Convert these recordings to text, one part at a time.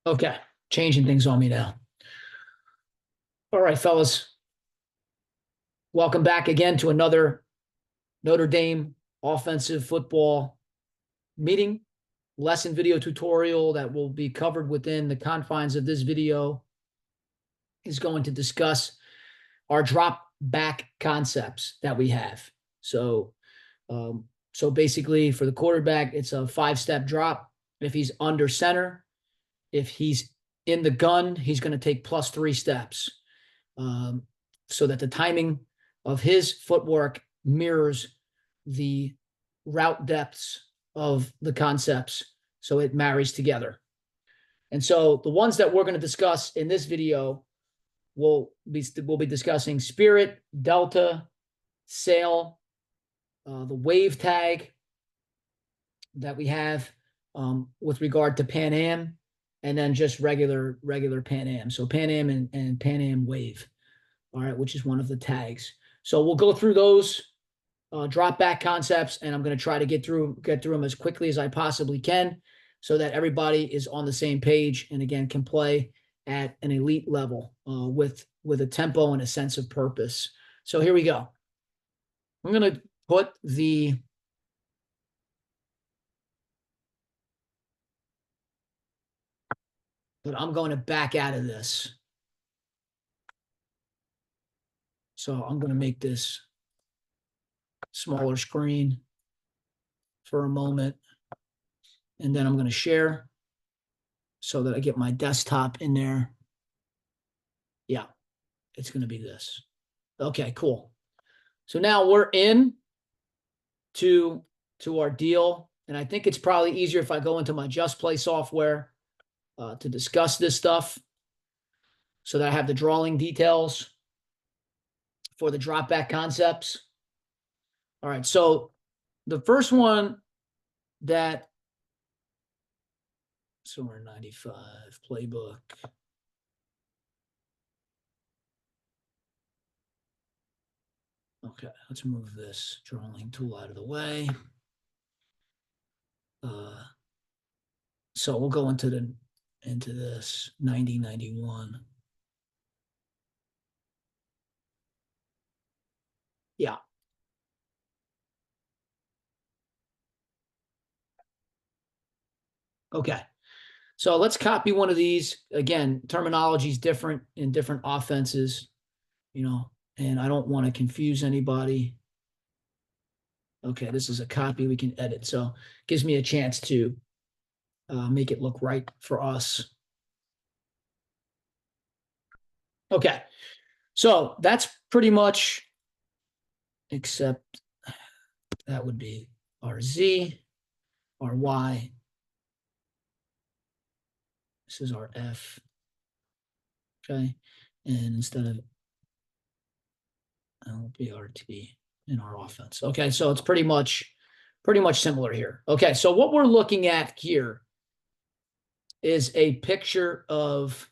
Okay, changing things on me now. All right, fellas, welcome back again to another Notre Dame offensive football meeting, lesson video tutorial that will be covered within the confines of this video is going to discuss our drop back concepts that we have. So, so basically for the quarterback, it's a 5-step drop. If he's under center, if he's in the gun, he's going to take plus 3 steps. So that the timing of his footwork mirrors the route depths of the concepts, so it marries together. And so the ones that we're going to discuss in this video we'll be discussing Spirit, Delta, Sail, the wave tag that we have with regard to Pan Am, and then just regular Pan Am. So Pan Am and Pan Am wave. All right, which is one of the tags. So we'll go through those drop back concepts, and I'm going to try to get through them as quickly as I possibly can so that everybody is on the same page and again can play at an elite level with a tempo and a sense of purpose. So here we go. I'm going to put but I'm going to back out of this. So I'm going to make this smaller screen for a moment. And then I'm going to share so that I get my desktop in there. Yeah, it's going to be this. Okay, cool. So now we're in to our deal. And I think it's probably easier if I go into my Just Play software to discuss this stuff so that I have the drawing details for the drop back concepts. All right, so the first one that somewhere 95 playbook. Okay, let's move this drawing tool out of the way. So we'll go into this 9091. Yeah. Okay. So let's copy one of these. Again, terminology is different in different offenses, and I don't want to confuse anybody. Okay, this is a copy we can edit. So it gives me a chance to make it look right for us. Okay, so that's pretty much, except that would be our Z, our Y. This is our F. Okay, and instead of LBRT in our offense. Okay, so it's pretty much similar here. Okay, so what we're looking at here is a picture of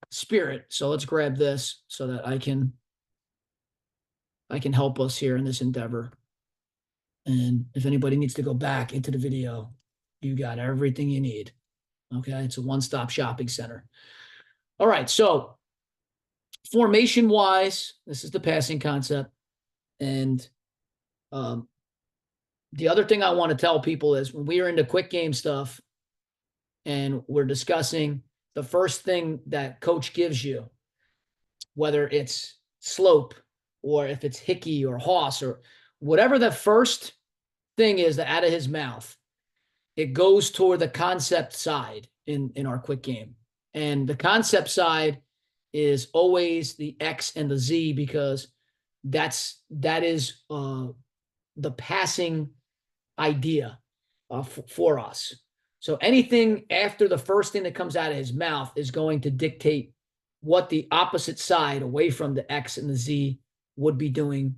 Spirit. So let's grab this so that I can help us here in this endeavor. And if anybody needs to go back into the video, you got everything you need. Okay, it's a one-stop shopping center. All right, so formation-wise, this is the passing concept. And the other thing I want to tell people is when we are into quick game stuff and we're discussing the first thing that coach gives you, whether it's slope or if it's Hickey or Hoss or whatever the first thing is that out of his mouth, it goes toward the concept side in our quick game. And the concept side is always the X and the Z because that is the passing idea for us. So anything after the first thing that comes out of his mouth is going to dictate what the opposite side away from the X and the Z would be doing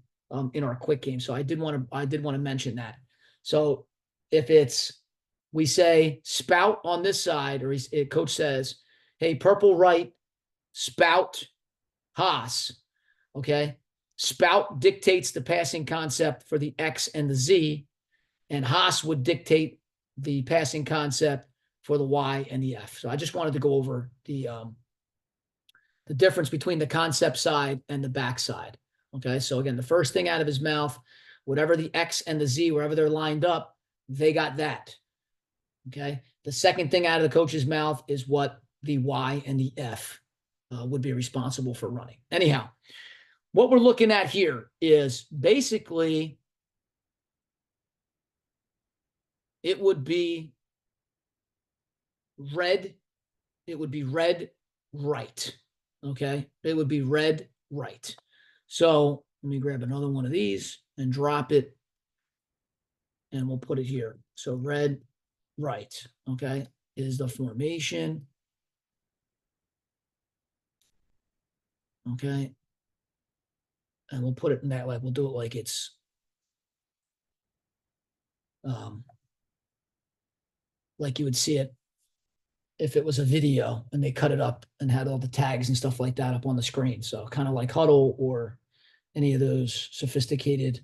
in our quick game. So I did want to mention that. So if we say spout on this side, or coach says, hey, purple right, spout Haas. Okay. Spout dictates the passing concept for the X and the Z, and Haas would dictate the passing concept for the Y and the F. So I just wanted to go over the difference between the concept side and the back side. Okay, so again, the first thing out of his mouth, whatever the X and the Z, wherever they're lined up, they got that. Okay, the second thing out of the coach's mouth is what the Y and the F would be responsible for running. Anyhow, what we're looking at here is basically it would be red. It would be red, right. Okay, it would be red, right. So let me grab another one of these and drop it, and we'll put it here. So red, right, okay, is the formation. Okay, and we'll put it in that, like, we'll do it like it's like you would see it if it was a video and they cut it up and had all the tags and stuff like that up on the screen. So kind of like Huddle or any of those sophisticated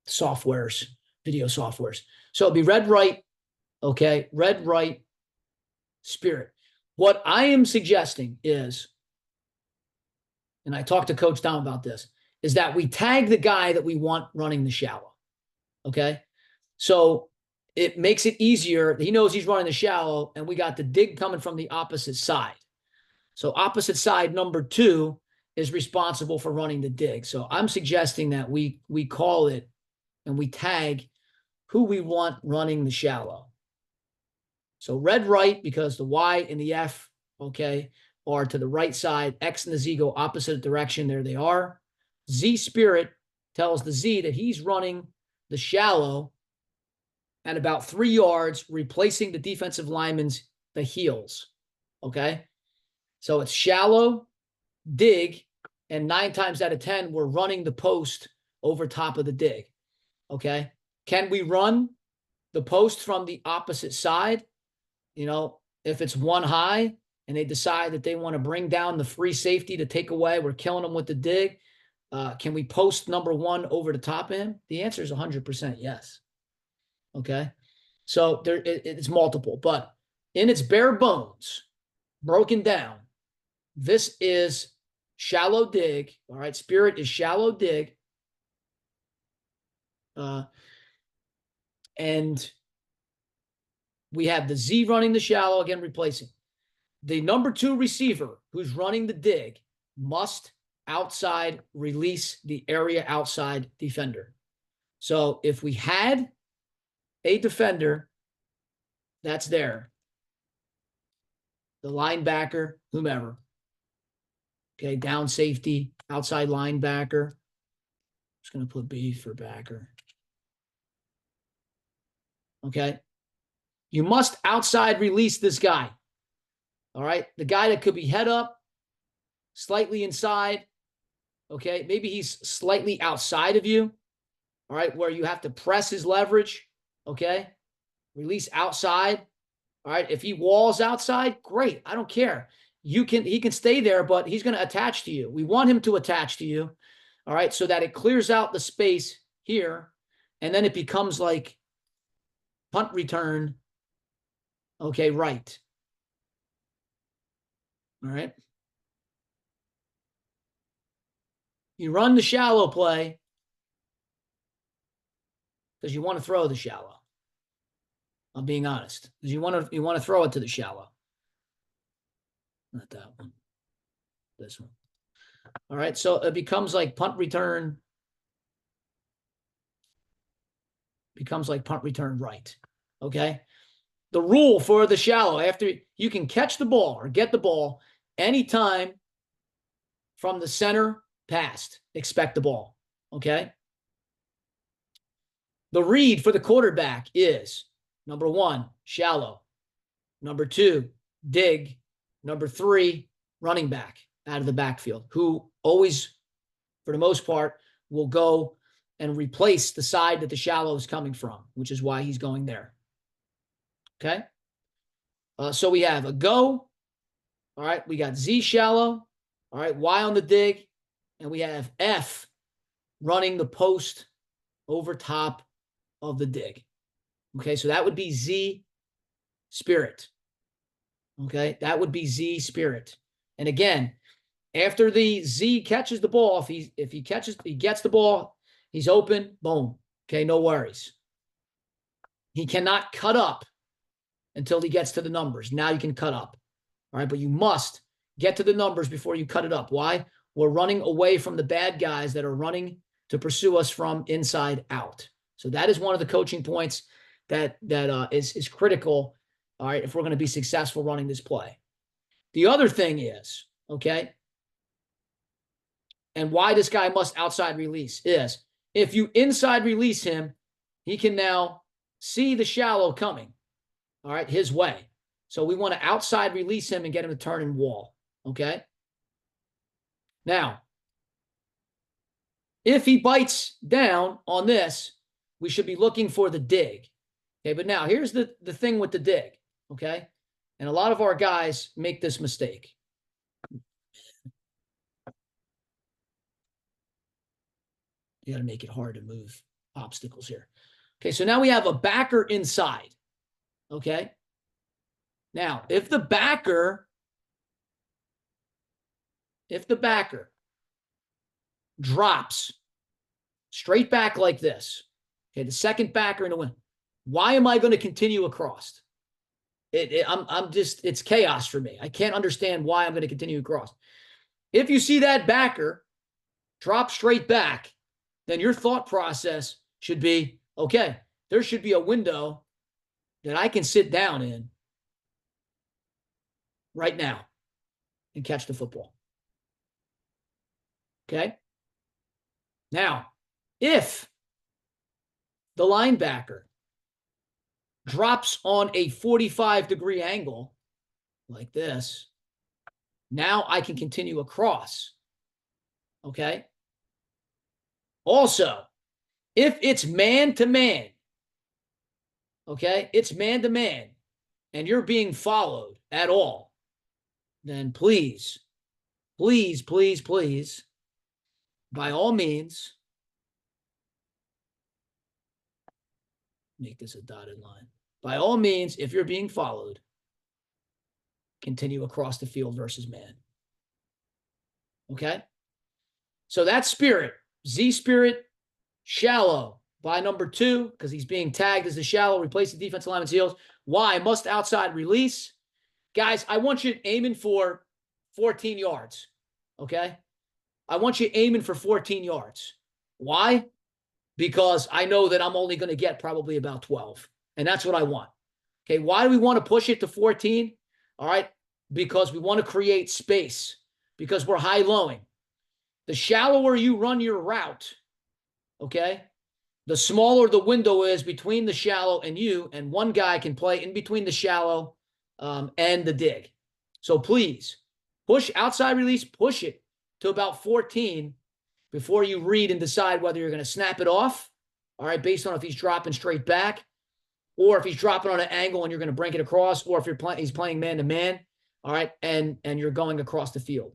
softwares, video softwares. So it'd be red, right. Okay. Red, right, spirit. What I am suggesting is, and I talked to Coach Dom about this, is that we tag the guy that we want running the shallow. Okay. So it makes it easier. He knows he's running the shallow, and we got the dig coming from the opposite side. So opposite side number 2 is responsible for running the dig. So I'm suggesting that we call it and we tag who we want running the shallow. So red, right, because the Y and the F, okay, are to the right side. X and the Z go opposite direction. There they are. Z spirit tells the Z that he's running the shallow at about 3 yards, replacing the defensive lineman's the heels. Okay. So it's shallow, dig, and 9 times out of 10, we're running the post over top of the dig. Okay. Can we run the post from the opposite side? You know, if it's one high and they decide that they want to bring down the free safety to take away, we're killing them with the dig. Can we post number 1 over the top of him? The answer is 100% yes. Okay. So there, it's multiple, but in its bare bones, broken down, this is shallow dig. All right. Spirit is shallow dig. And we have the Z running the shallow, again, replacing. The number 2 receiver who's running the dig must outside release the area outside defender. So if we had a defender that's there, the linebacker, whomever, okay, down safety, outside linebacker, just going to put B for backer. Okay. You must outside release this guy. All right. The guy that could be head up, slightly inside. Okay. Maybe he's slightly outside of you. All right. Where you have to press his leverage. Okay. Release outside. All right. If he walls outside, great. I don't care. He can stay there, but he's going to attach to you. We want him to attach to you. All right. So that it clears out the space here. And then it becomes like punt return. Okay. Right. All right. You run the shallow play because you want to throw the shallow. I'm being honest. Because you want to throw it to the shallow. Not that one. This one. All right. So it becomes like punt return. Becomes like punt return right. Okay. The rule for the shallow, after you can catch the ball or get the ball anytime from the center past, expect the ball. Okay. The read for the quarterback is number 1, shallow. Number 2, dig. Number 3, running back out of the backfield, who always, for the most part, will go and replace the side that the shallow is coming from, which is why he's going there. Okay. So we have a go. All right. We got Z shallow. All right. Y on the dig. And we have F running the post over top of the dig. Okay. So that would be Z spirit. Okay, that would be Z spirit. And again, after the Z catches the ball, if he gets the ball, he's open, boom. Okay, no worries. He cannot cut up until he gets to the numbers. Now you can cut up. All right, but you must get to the numbers before you cut it up. Why? We're running away from the bad guys that are running to pursue us from inside out. So that is one of the coaching points that is critical. All right, if we're going to be successful running this play. The other thing is, okay, and why this guy must outside release is if you inside release him, he can now see the shallow coming, all right, his way. So we want to outside release him and get him to turn and wall, okay? Now, if he bites down on this, we should be looking for the dig, okay? But now here's the thing with the dig, okay? And a lot of our guys make this mistake. You got to make it hard to move obstacles here. Okay, so now we have a backer inside. Okay. Now, if the backer drops straight back like this, okay, the second backer in the win, why am I going to continue across? It's chaos for me. I can't understand why I'm going to continue across. If you see that backer drop straight back, then your thought process should be, okay, there should be a window that I can sit down in right now and catch the football. Okay? Now, if the linebacker drops on a 45-degree angle like this, now I can continue across. Okay? Also, if it's man-to-man, okay, it's man-to-man, and you're being followed at all, then please, please, please, please, by all means, make this a dotted line. By all means, if you're being followed, continue across the field versus man. Okay? So that's spirit. Z spirit, shallow by number 2, because he's being tagged as the shallow, replace the defensive lineman's heels. Y, must outside release. Guys, I want you aiming for 14 yards. Okay? I want you aiming for 14 yards. Why? Because I know that I'm only going to get probably about 12. And that's what I want. Okay, why do we want to push it to 14? All right, because we want to create space, because we're high-lowing. The shallower you run your route, okay, the smaller the window is between the shallow and you, and one guy can play in between the shallow and the dig. So please, push outside release, push it to about 14 before you read and decide whether you're going to snap it off, all right, based on if he's dropping straight back, or if he's dropping on an angle and you're going to bring it across, or if he's playing man-to-man, all right, and you're going across the field.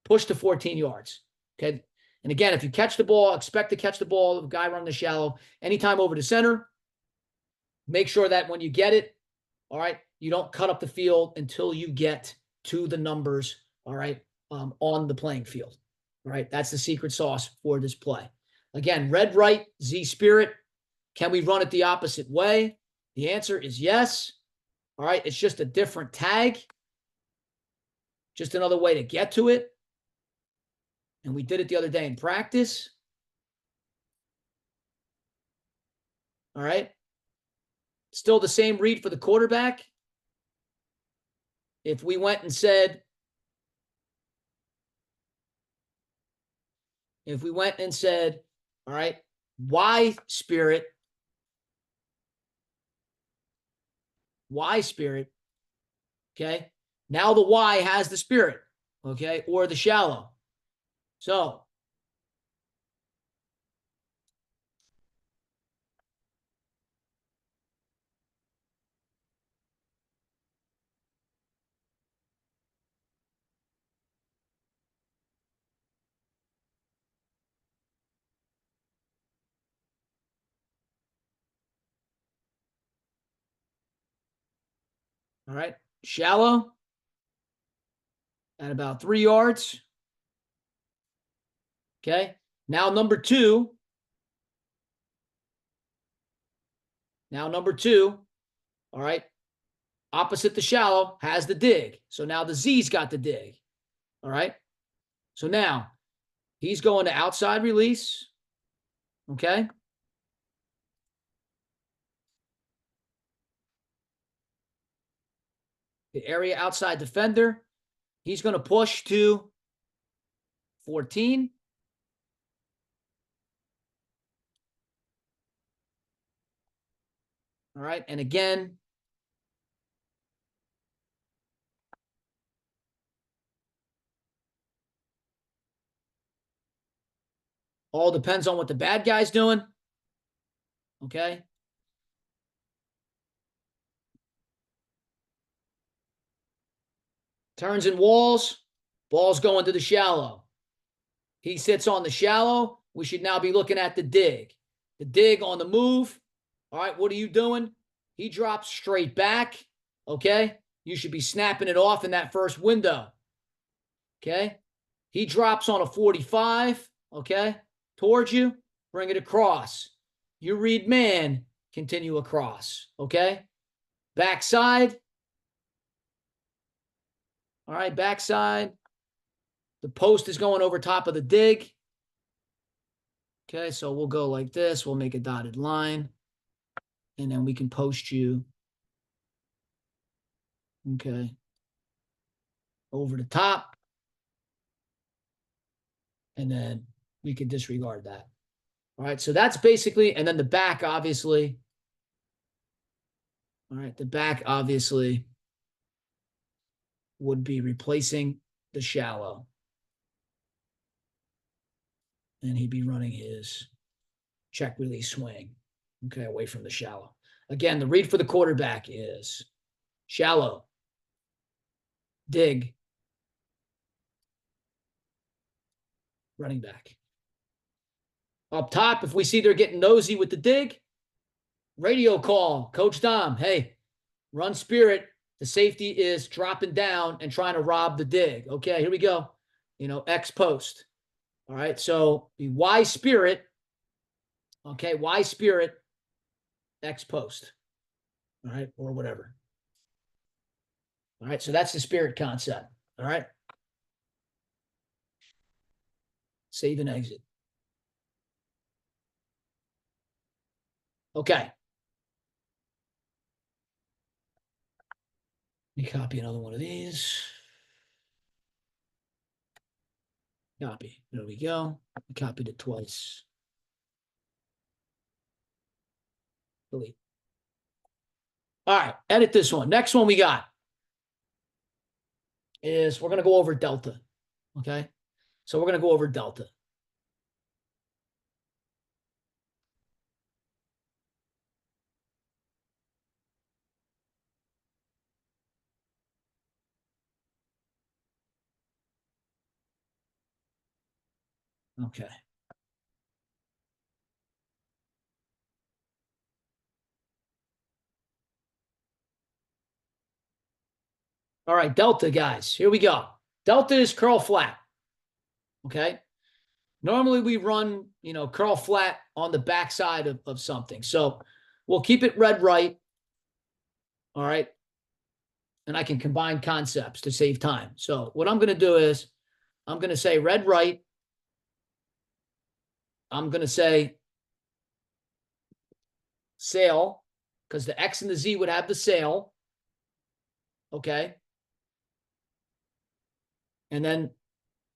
Push to 14 yards, okay? And again, if you catch the ball, expect to catch the ball, the guy running the shallow, anytime over the center, make sure that when you get it, all right, you don't cut up the field until you get to the numbers, all right, on the playing field, all right? That's the secret sauce for this play. Again, red right, Z spirit. Can we run it the opposite way? The answer is yes. All right, it's just a different tag, just another way to get to it. And we did it the other day in practice. All right. Still the same read for the quarterback. If we went and said, all right, Y spirit, okay? Now the Y has the spirit, okay, or the shallow. So All right. Shallow at about 3 yards. Okay. Now number two. All right. Opposite the shallow has the dig. So now the Z's got the dig. All right. So now he's going to outside release. Okay. The area outside defender. He's going to push to 14. All right. And again, all depends on what the bad guy's doing. Okay. Turns and walls. Ball's going to the shallow. He sits on the shallow. We should now be looking at the dig. The dig on the move. All right. What are you doing? He drops straight back. Okay. You should be snapping it off in that first window. Okay. He drops on a 45. Okay. Towards you. Bring it across. You read man. Continue across. Okay. Backside. All right. Backside. The post is going over top of the dig. Okay. So we'll go like this. We'll make a dotted line. And then we can post you. Okay. Over the top. And then we can disregard that. All right. So that's basically, and then the back, obviously. All right. The back, obviously, would be replacing the shallow. And he'd be running his check release swing. Okay. Away from the shallow. Again, the read for the quarterback is shallow, dig, running back. Up top, if we see they're getting nosy with the dig, radio call, Coach Dom, hey, run spirit. The safety is dropping down and trying to rob the dig. Okay, here we go. X post. All right, so the Y spirit. Okay, Y spirit, X post. All right, or whatever. All right, so that's the spirit concept. All right. Save and exit. Okay. Let me copy another one of these. Copy. There we go. I copied it twice. Delete. All right. Edit this one. Next one we got is we're going to go over delta. Okay. So we're going to go over delta. Okay. All right. Delta, guys. Here we go. Delta is curl flat. Okay. Normally we run, curl flat on the backside of something. So we'll keep it red right. All right. And I can combine concepts to save time. So what I'm going to do is I'm going to say red right. I'm going to say sail because the X and the Z would have the sail. Okay. And then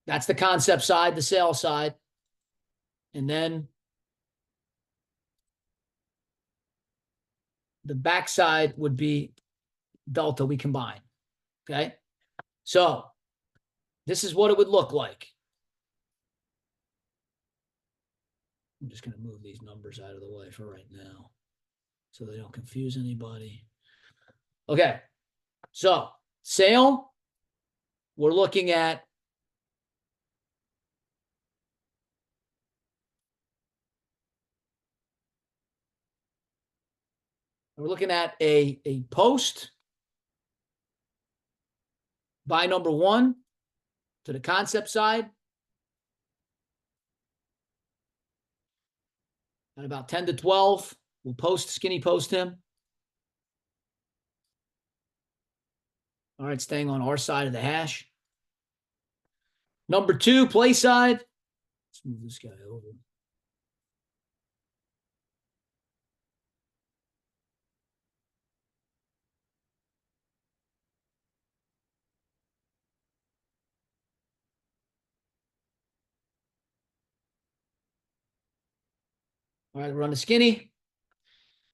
that's the concept side, the sail side. And then the backside would be delta we combine. Okay. So this is what it would look like. I'm just going to move these numbers out of the way for right now so they don't confuse anybody. Okay. So sail, we're looking at a post buy number 1 to the concept side at about 10 to 12. We'll skinny post him. All right, staying on our side of the hash. Number 2, play side. Let's move this guy over. All right, run the skinny.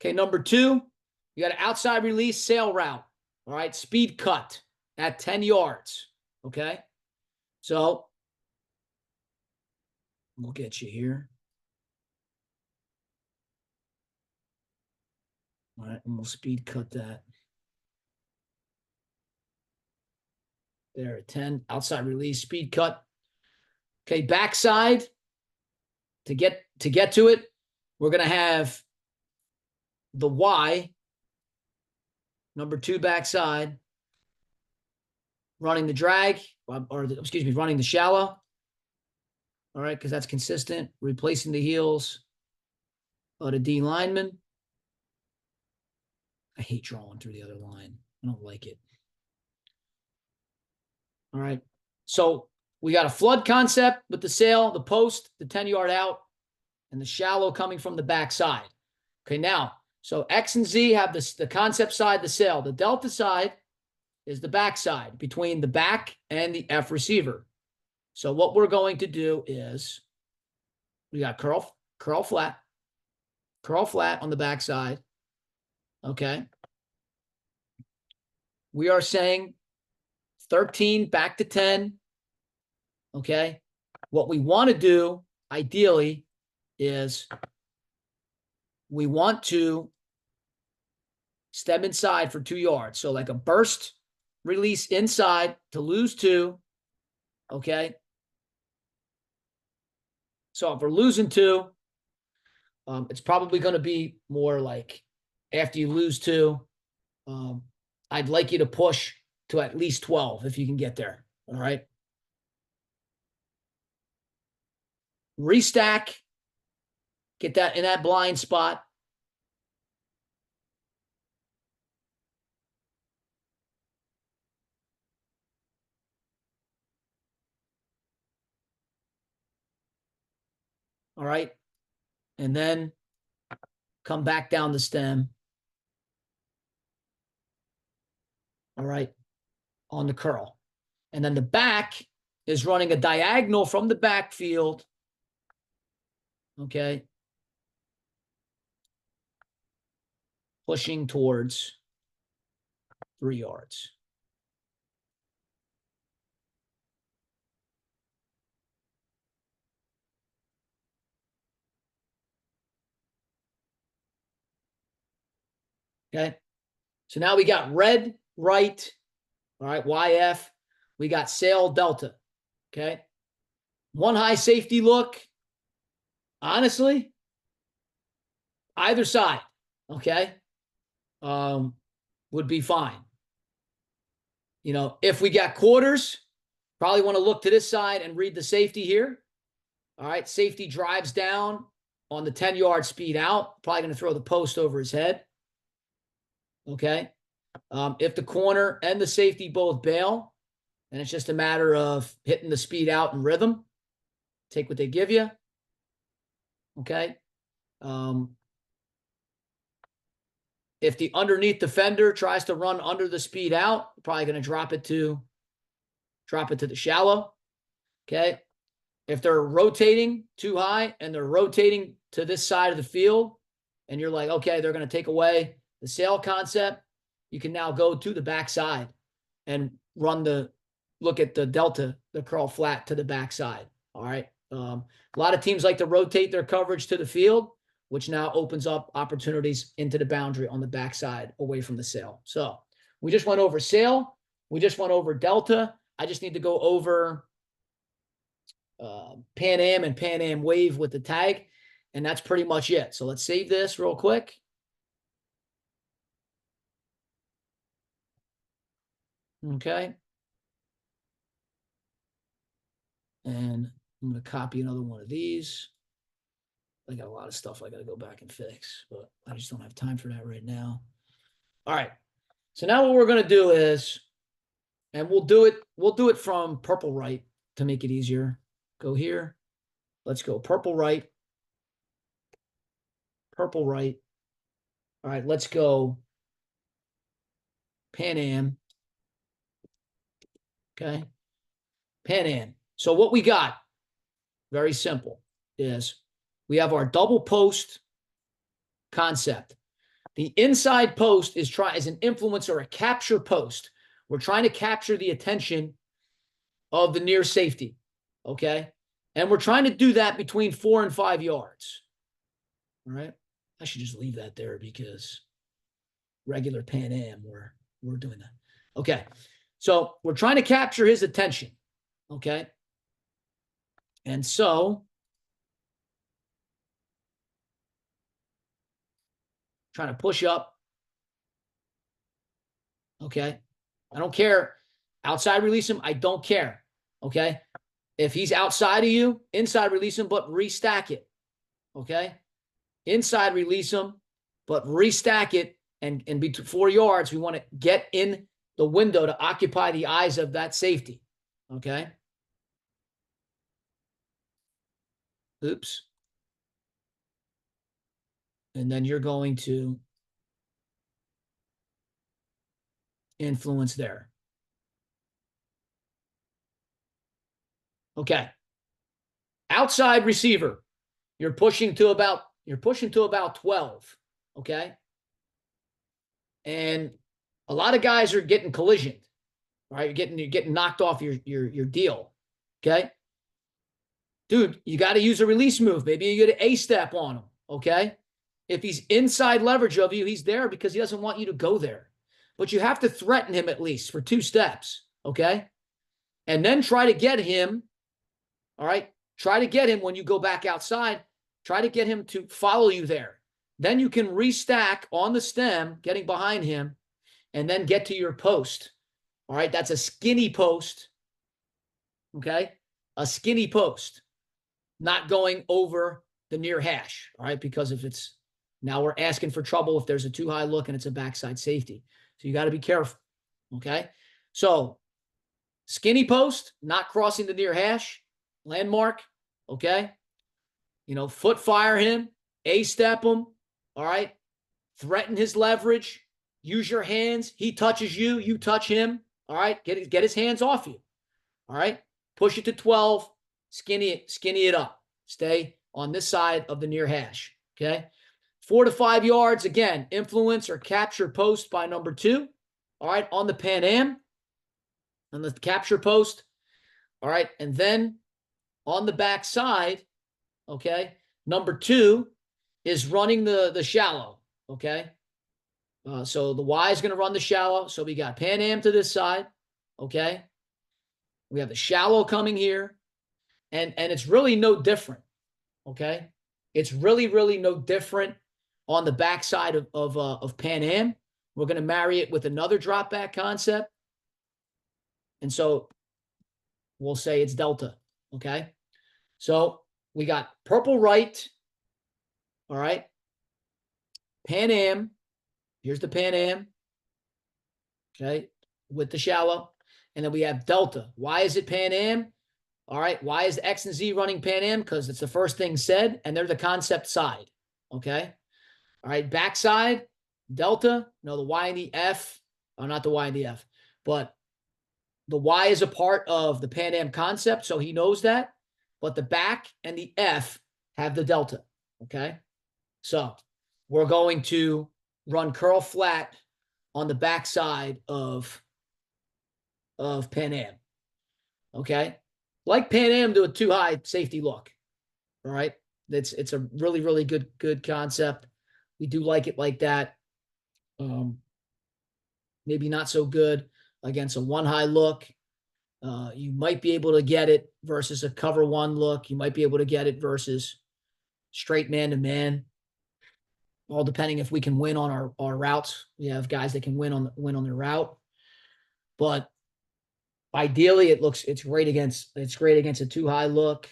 Okay, number 2, you got an outside release sail route. All right, speed cut at 10 yards. Okay, so we'll get you here. All right, and we'll speed cut that. There at 10, outside release, speed cut. Okay, backside. To get to it, we're going to have the Y, number 2 backside, running the drag, running the shallow. All right, because that's consistent. Replacing the heels of the D lineman. I hate drawing through the other line. I don't like it. All right, so we got a flood concept with the sail, the post, the 10-yard out, and the shallow coming from the backside. Okay, now, so X and Z have the concept side, the sail. The delta side is the backside between the back and the F receiver. So what we're going to do is we got curl flat on the backside. Okay. We are saying 13 back to 10. Okay. What we want to do ideally is we want to step inside for 2 yards. So like a burst release inside to lose 2. Okay. So if we're losing 2, it's probably going to be more like after you lose 2, I'd like you to push to at least 12 if you can get there. All right. Restack. Get that in that blind spot. All right. And then come back down the stem. All right. On the curl. And then the back is running a diagonal from the backfield. Okay. Pushing towards 3 yards. Okay. So now we got red, right. All right. YF. We got sail delta. Okay. One high safety look. Honestly, either side. Okay. Would be fine. You know, if we got quarters, probably want to look to this side and read the safety here. All right. Safety drives down on the 10-yard speed out. Probably going to throw the post over his head. Okay. If the corner and the safety both bail, and it's just a matter of hitting the speed out and rhythm, take what they give you. Okay. If the underneath defender tries to run under the speed out, probably going to drop it to the shallow. Okay. If they're rotating too high and they're rotating to this side of the field, and you're like, okay, they're going to take away the sail concept, you can now go to the backside and look at the delta, the curl flat to the backside. All right. A lot of teams like to rotate their coverage to the field, which now opens up opportunities into the boundary on the backside away from the sail. So we just went over sail. We just went over delta. I just need to go over Pan Am and Pan Am wave with the tag. And that's pretty much it. So let's save this real quick. Okay. And I'm going to copy another one of these. I got a lot of stuff I got to go back and fix, but I just don't have time for that right now. All right. So now what we're going to do is, and we'll do it from purple right to make it easier. Go here. Let's go purple right. Purple right. All right, let's go Pan Am. Okay. Pan Am. So what we got, very simple, is we have our double post concept. The inside post is an influencer, a capture post. We're trying to capture the attention of the near safety. Okay. And we're trying to do that between 4 and 5 yards. All right. I should just leave that there because regular Pan Am, we're doing that. Okay. So we're trying to capture his attention. Okay. And so trying to push up. Okay. I don't care. Outside release him. I don't care. Okay. If he's outside of you, inside release him, but restack it. Okay. Inside release him, but restack it. And be 4 yards, we want to get in the window to occupy the eyes of that safety. Okay. Oops. And then you're going to influence there. Okay. Outside receiver. You're pushing to about 12. Okay. And a lot of guys are getting collisioned. Right? You're getting knocked off your deal. Okay. Dude, you got to use a release move. Maybe you get an A-step on him. Okay. If he's inside leverage of you, he's there because he doesn't want you to go there. But you have to threaten him at least for 2 steps. Okay. And then try to get him. All right. Try to get him when you go back outside. Try to get him to follow you there. Then you can restack on the stem, getting behind him, and then get to your post. All right. That's a skinny post. Okay. A skinny post. Not going over the near hash. All right. Because if it's now we're asking for trouble if there's a too high look and it's a backside safety. So you got to be careful. Okay. So skinny post, not crossing the near hash, landmark. Okay. Foot fire him, A-step him. All right. Threaten his leverage. Use your hands. He touches you. You touch him. All right. Get his hands off you. All right. Push it to 12. Skinny it up. Stay on this side of the near hash. Okay. 4 to 5 yards. Again, influence or capture post by number 2. All right. On the Pan Am. On the capture post. All right. And then on the back side, okay, number 2 is running the shallow. Okay. So the Y is going to run the shallow. So we got Pan Am to this side. Okay. We have the shallow coming here. And it's really no different. Okay. It's really, really no different on the backside of Pan Am. We're going to marry it with another drop back concept. And so we'll say it's delta. Okay. So we got purple right. All right. Pan Am. Here's the Pan Am. Okay. With the shallow. And then we have delta. Why is it Pan Am? All right. Why is X and Z running Pan Am? Because it's the first thing said, and they're the concept side. Okay. All right. Backside, delta. No, the Y and the F. Oh, not the Y and the F. But the Y is a part of the Pan Am concept, so he knows that. But the back and the F have the delta. Okay. So we're going to run curl flat on the backside of Pan Am. Okay. Like Pan Am to a too high safety look. All right. It's a really, really good concept. We do like it like that. Maybe not so good against a 1 high look. You might be able to get it versus a cover 1 look. You might be able to get it versus straight man to man. All depending if we can win on our routes. We have guys that can win on their route. But Ideally, it's great against a too high look.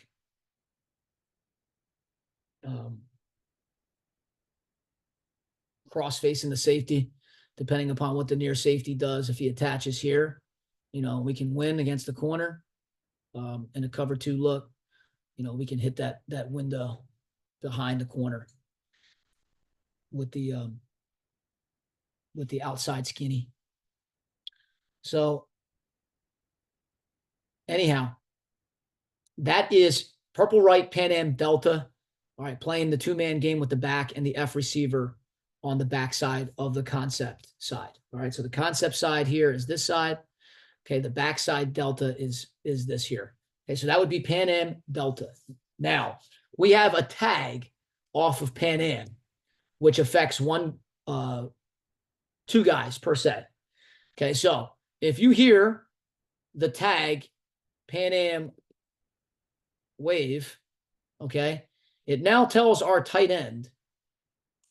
Cross facing the safety, depending upon what the near safety does. If he attaches here, we can win against the corner. In a cover 2 look, we can hit that window behind the corner with the outside skinny. So anyhow, that is purple right Pan Am Delta. All right, playing the 2-man game with the back and the F receiver on the back side of the concept side. All right, so the concept side here is this side. Okay, the backside Delta is this here. Okay, so that would be Pan Am Delta. Now, we have a tag off of Pan Am, which affects 2 guys per set. Okay, so if you hear the tag Pan Am Wave, okay, it now tells our tight end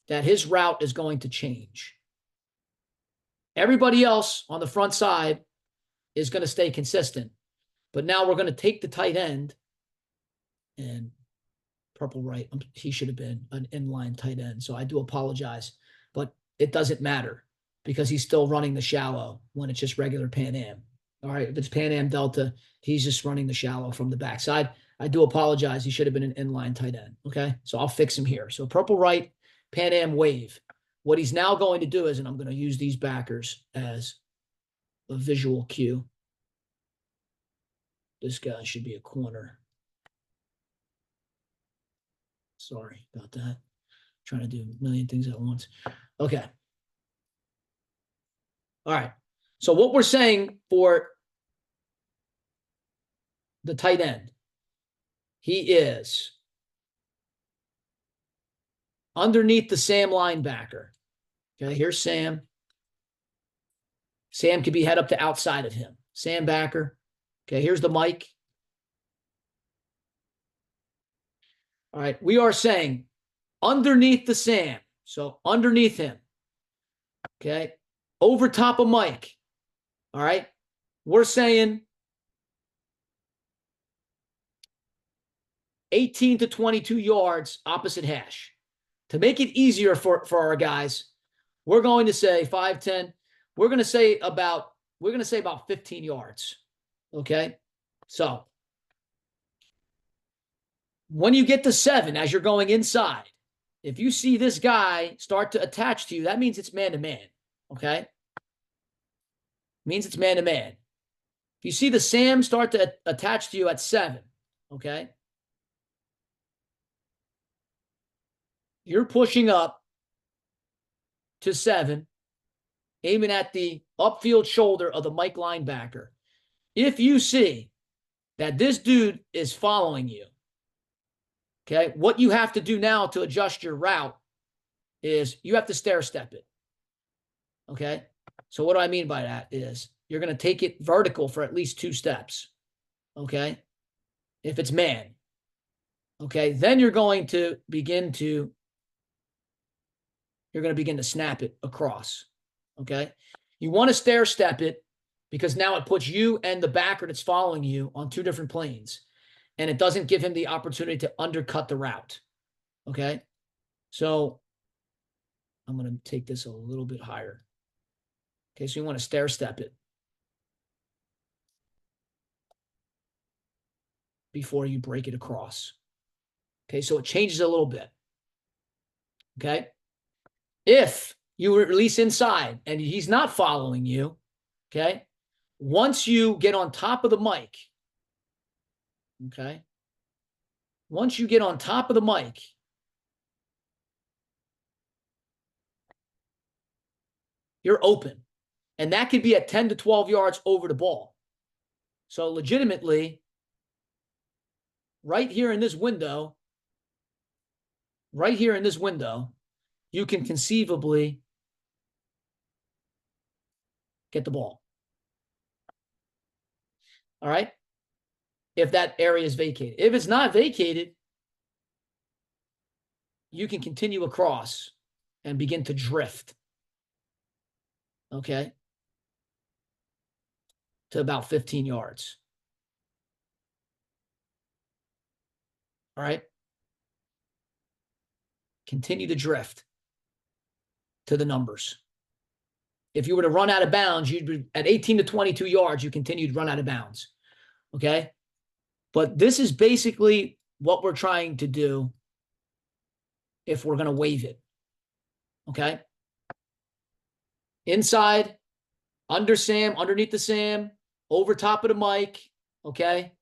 that his route is going to change. Everybody else on the front side is going to stay consistent. But now we're going to take the tight end and purple right. He should have been an inline tight end. So I do apologize, but it doesn't matter because he's still running the shallow when it's just regular Pan Am. All right. If it's Pan Am Delta, he's just running the shallow from the backside. I do apologize. He should have been an inline tight end. Okay. So I'll fix him here. So purple right, Pan Am Wave. What he's now going to do is, and I'm going to use these backers as a visual cue. This guy should be a corner. Sorry about that. Trying to do a million things at once. Okay. All right. So what we're saying for the tight end, he is underneath the Sam linebacker. Okay, here's Sam. Sam could be head up to outside of him. Sam backer. Okay, here's the mic. All right, we are saying underneath the Sam. So underneath him. Okay, over top of Mike. All right, we're saying 18 to 22 yards opposite hash. To make it easier for our guys, we're going to say 5, 10. We're going to say about 15 yards. Okay? So when you get to 7, as you're going inside, if you see this guy start to attach to you, that means it's man-to-man. Okay? Means it's man-to-man. If you see the Sam start to attach to you at 7, okay? You're pushing up to 7, aiming at the upfield shoulder of the Mike linebacker. If you see that this dude is following you, okay, what you have to do now to adjust your route is you have to stair step it. Okay? So what do I mean by that is you're going to take it vertical for at least 2 steps. Okay? If it's man. Okay? Then you're going to begin to snap it across. Okay? You want to stair step it because now it puts you and the backer that's following you on 2 different planes. And it doesn't give him the opportunity to undercut the route. Okay? So I'm going to take this a little bit higher. Okay, so you want to stair step it before you break it across. Okay, so it changes a little bit. Okay? If you release inside and he's not following you, okay, once you get on top of the mic, okay, once you get on top of the mic, you're open. And that could be at 10 to 12 yards over the ball. So legitimately, right here in this window, you can conceivably get the ball. All right? If that area is vacated. If it's not vacated, you can continue across and begin to drift. Okay? to about 15 yards. All right. Continue to drift to the numbers. If you were to run out of bounds, you'd be at 18 to 22 yards, you continue to run out of bounds. Okay. But this is basically what we're trying to do if we're going to wave it. Okay. Inside, under Sam, underneath the Sam, over top of the mic. Okay.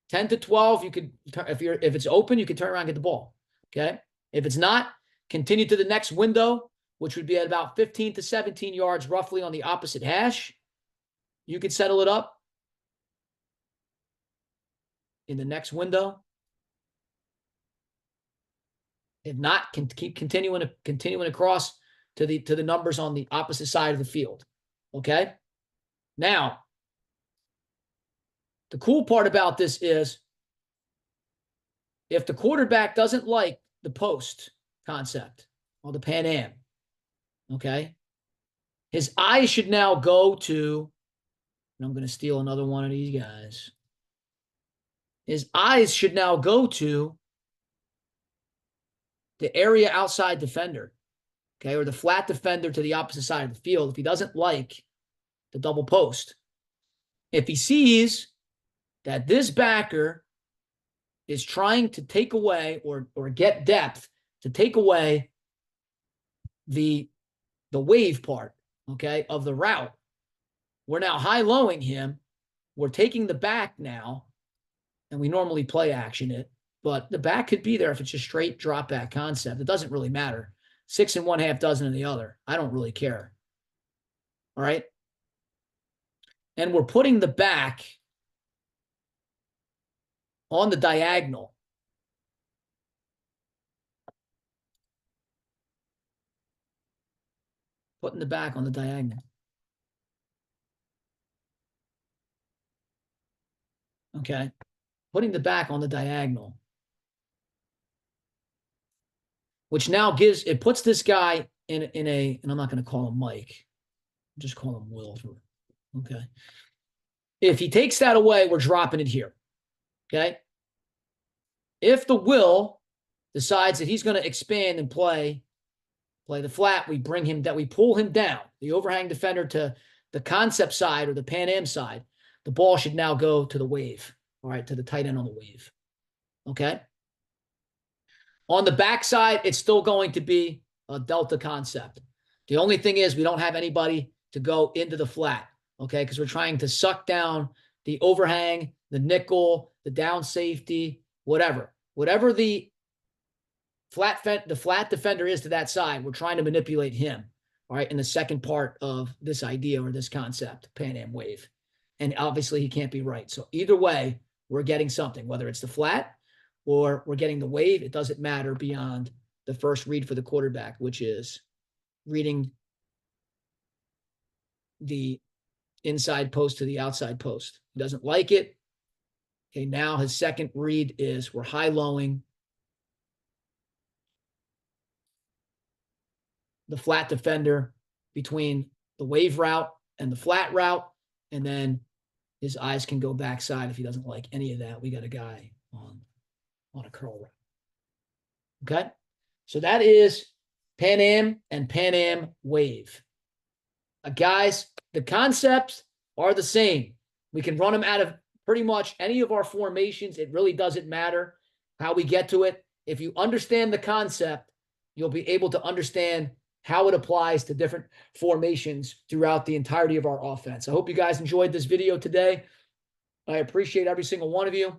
10 to 12, you could, if it's open, you can turn around and get the ball. Okay. If it's not, continue to the next window, which would be at about 15 to 17 yards, roughly on the opposite hash. You could settle it up in the next window. If not, can keep continuing across to the numbers on the opposite side of the field. Okay. Now, the cool part about this is if the quarterback doesn't like the post concept or the Pan Am, okay, his eyes should now go to, and I'm going to steal another one of these guys. His eyes should now go to the area outside defender, okay, or the flat defender to the opposite side of the field if he doesn't like the double post. If he sees that this backer is trying to take away or get depth to take away the wave part, okay, of the route, we're now high-lowing him. We're taking the back now, and we normally play action it, but the back could be there if it's a straight drop back concept. It doesn't really matter. 6 1/2 dozen in the other. I don't really care. All right. And we're putting the back on the diagonal. Putting the back on the diagonal. Okay. Putting the back on the diagonal. Which now puts this guy in a, and I'm not going to call him Mike. I'll just call him Will. Okay. If he takes that away, we're dropping it here. Okay. If the Will decides that he's going to expand and play the flat, we pull him down, the overhang defender to the concept side or the Pan Am side. The ball should now go to the wave. All right. To the tight end on the wave. Okay. On the backside, it's still going to be a delta concept. The only thing is we don't have anybody to go into the flat, okay, because we're trying to suck down the overhang, the nickel, the down safety, whatever. Whatever the flat defender is to that side, we're trying to manipulate him, all right, in the second part of this idea or this concept, Pan Am wave. And obviously he can't be right. So either way, we're getting something, whether it's the flat or we're getting the wave. It doesn't matter beyond the first read for the quarterback, which is reading the inside post to the outside post. He doesn't like it. Okay, now his second read is we're high-lowing the flat defender between the wave route and the flat route, and then his eyes can go backside if he doesn't like any of that. We got a guy on a curl route. Okay? So that is Pan Am and Pan Am wave. Guys, the concepts are the same. We can run them out of pretty much any of our formations. It really doesn't matter how we get to it. If you understand the concept, you'll be able to understand how it applies to different formations throughout the entirety of our offense. I hope you guys enjoyed this video today. I appreciate every single one of you.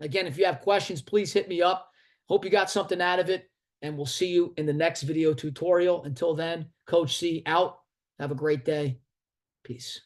Again, if you have questions, please hit me up. Hope you got something out of it, and we'll see you in the next video tutorial. Until then, Coach C out. Have a great day. Peace.